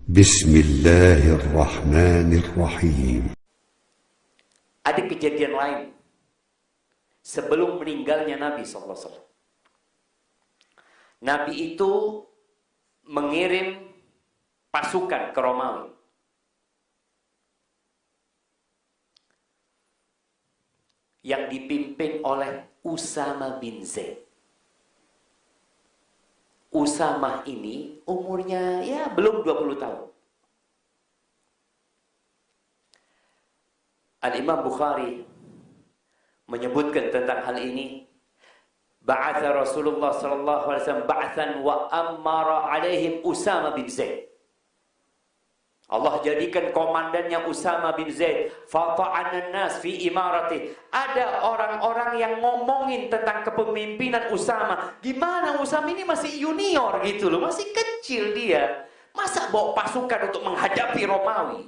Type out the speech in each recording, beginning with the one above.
Bismillahirrahmanirrahim. Ada kejadian lain sebelum meninggalnya Nabi SAW. Nabi itu mengirim pasukan ke Romawi. Yang dipimpin oleh Usama bin Zaid. Usama ini umurnya ya belum 20 tahun. Al-Imam Bukhari menyebutkan tentang hal ini. Ba'atha Rasulullah sallallahu alaihi wasallam ba'than wa ammara alaihim Usama bin Zaid. Allah jadikan komandannya Usama bin Zaid. Fata'anan nas fi imarati. Ada orang-orang yang ngomongin tentang kepemimpinan Usama. Gimana Usama ini masih junior gitu loh, masih kecil dia. Masa bawa pasukan untuk menghadapi Romawi?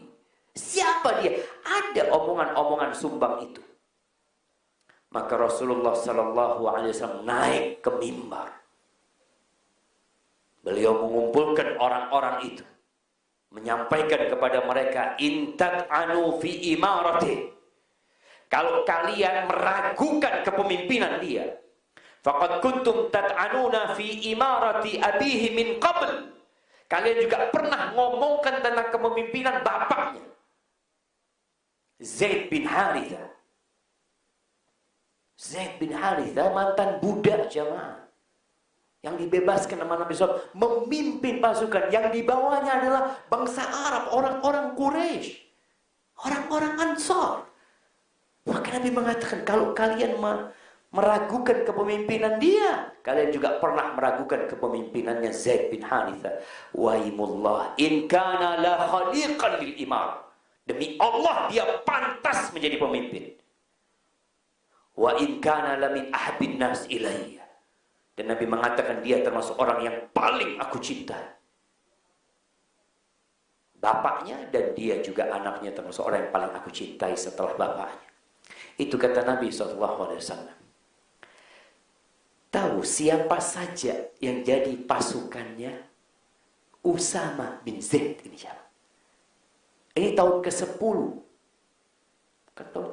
Siapa dia? Ada omongan-omongan sumbang itu. Maka Rasulullah sallallahu alaihi wasallam naik ke mimbar. Beliau mengumpulkan orang-orang itu, menyampaikan kepada mereka, intat anu fi imarati. Kalau kalian meragukan kepemimpinan dia, faqad kuntum tat'anuna fi imarati abihi min qabl. Kalian juga pernah ngomongkan tentang kepemimpinan bapaknya, Zaid bin Haritha. Zaid bin Haritha mantan budak jamaah yang dibebaskan sama Nabi SAW, memimpin pasukan yang dibawanya adalah bangsa Arab, orang-orang Quraisy, orang-orang Ansar. Maka Nabi mengatakan, kalau kalian meragukan kepemimpinan dia, kalian juga pernah meragukan kepemimpinannya Zaid bin Haritha. Waimullah in kana la khaliqan lil imam. Demi Allah dia pantas menjadi pemimpin. Wa in kana lamin ahabbin nas ilayya. Dan Nabi mengatakan dia termasuk orang yang paling aku cintai. Bapaknya dan dia juga anaknya termasuk orang yang paling aku cintai setelah bapaknya. Itu kata Nabi SAW. Tahu siapa saja yang jadi pasukannya? Usama bin Zaid ini siapa? Ini tahun ke-10.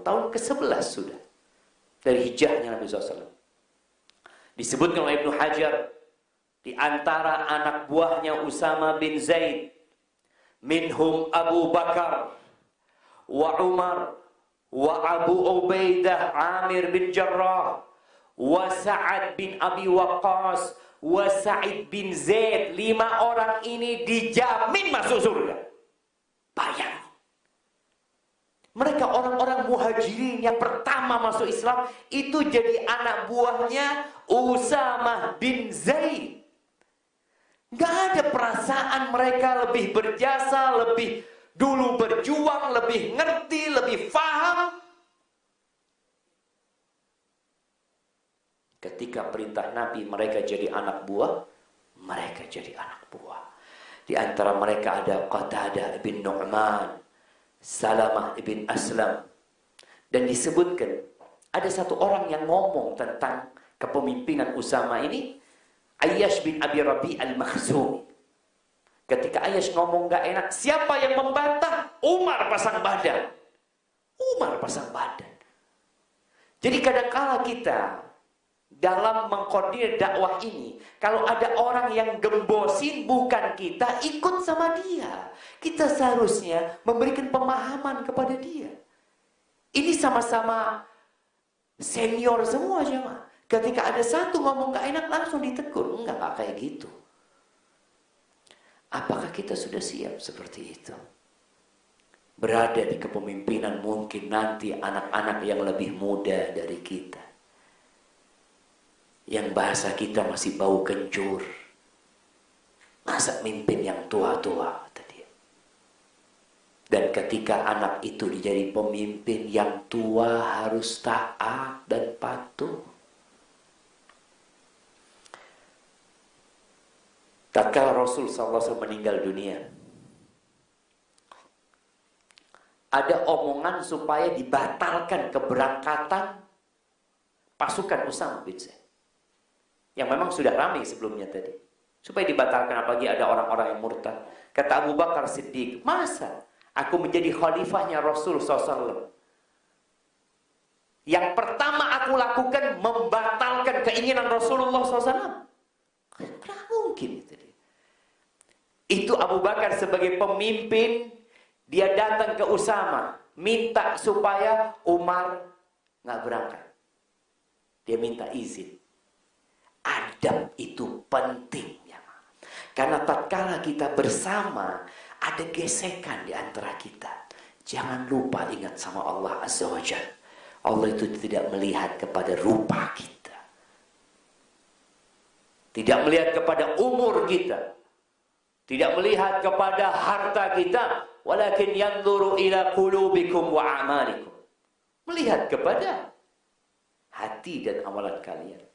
Tahun ke-11 sudah dari hijrahnya Nabi SAW. Disebutkan oleh Ibnu Hajar, di antara anak buahnya Usama bin Zaid, minhum Abu Bakar wa Umar wa Abu Ubaidah Amir bin Jarrah wa Sa'ad bin Abi Waqqas wa Sa'id bin Zaid. 5 orang ini dijamin masuk surga. Bayang. Mereka orang-orang muhajirin yang pertama masuk Islam, itu jadi anak buahnya Usama bin Zaid. Gak ada perasaan mereka lebih berjasa, lebih dulu berjuang, lebih ngerti, lebih faham. Ketika perintah Nabi mereka jadi anak buah, mereka jadi anak buah. Di antara mereka ada Qatadah bin Nu'man, Salamah ibn Aslam. Dan disebutkan ada satu orang yang ngomong tentang kepemimpinan Usama ini, Ayyash bin Abi Rabi al-Makhzumi. Ketika Ayyash ngomong gak enak, siapa yang membantah? Umar pasang badan. Umar pasang badan. Jadi kadang-kala kita dalam mengkoordinir dakwah ini, kalau ada orang yang gembosin, bukan kita ikut sama dia. Kita seharusnya memberikan pemahaman kepada dia. Ini sama-sama senior semua jemaah. Ketika ada satu ngomong gak enak, langsung ditegur. Enggak kayak gitu. Apakah kita sudah siap seperti itu? Berada di kepemimpinan mungkin nanti anak-anak yang lebih muda dari kita, yang bahasa kita masih bau kencur. Masa mimpin yang tua-tua tadi. Dan ketika anak itu dijadi pemimpin, yang tua harus taat dan patuh. Tatkala Rasul SAW meninggal dunia, ada omongan supaya dibatalkan keberangkatan pasukan Usama bin Zaid, yang memang sudah ramai sebelumnya tadi. Supaya dibatalkan, apalagi ada orang-orang yang murtad. Kata Abu Bakar Siddiq, masa aku menjadi khalifahnya Rasul SAW? Yang pertama aku lakukan, membatalkan keinginan Rasulullah SAW. Tidak mungkin itu. Itu Abu Bakar sebagai pemimpin, dia datang ke Usama, minta supaya Umar nggak berangkat. Dia minta izin. Adab itu penting. Karena tatkala kita bersama, ada gesekan di antara kita. Jangan lupa ingat sama Allah Azza wa Jalla. Allah itu tidak melihat kepada rupa kita. Tidak melihat kepada umur kita. Tidak melihat kepada harta kita. Walakin yanzuru ila qulubikum wa a'malikum. Melihat kepada hati dan amalan kalian.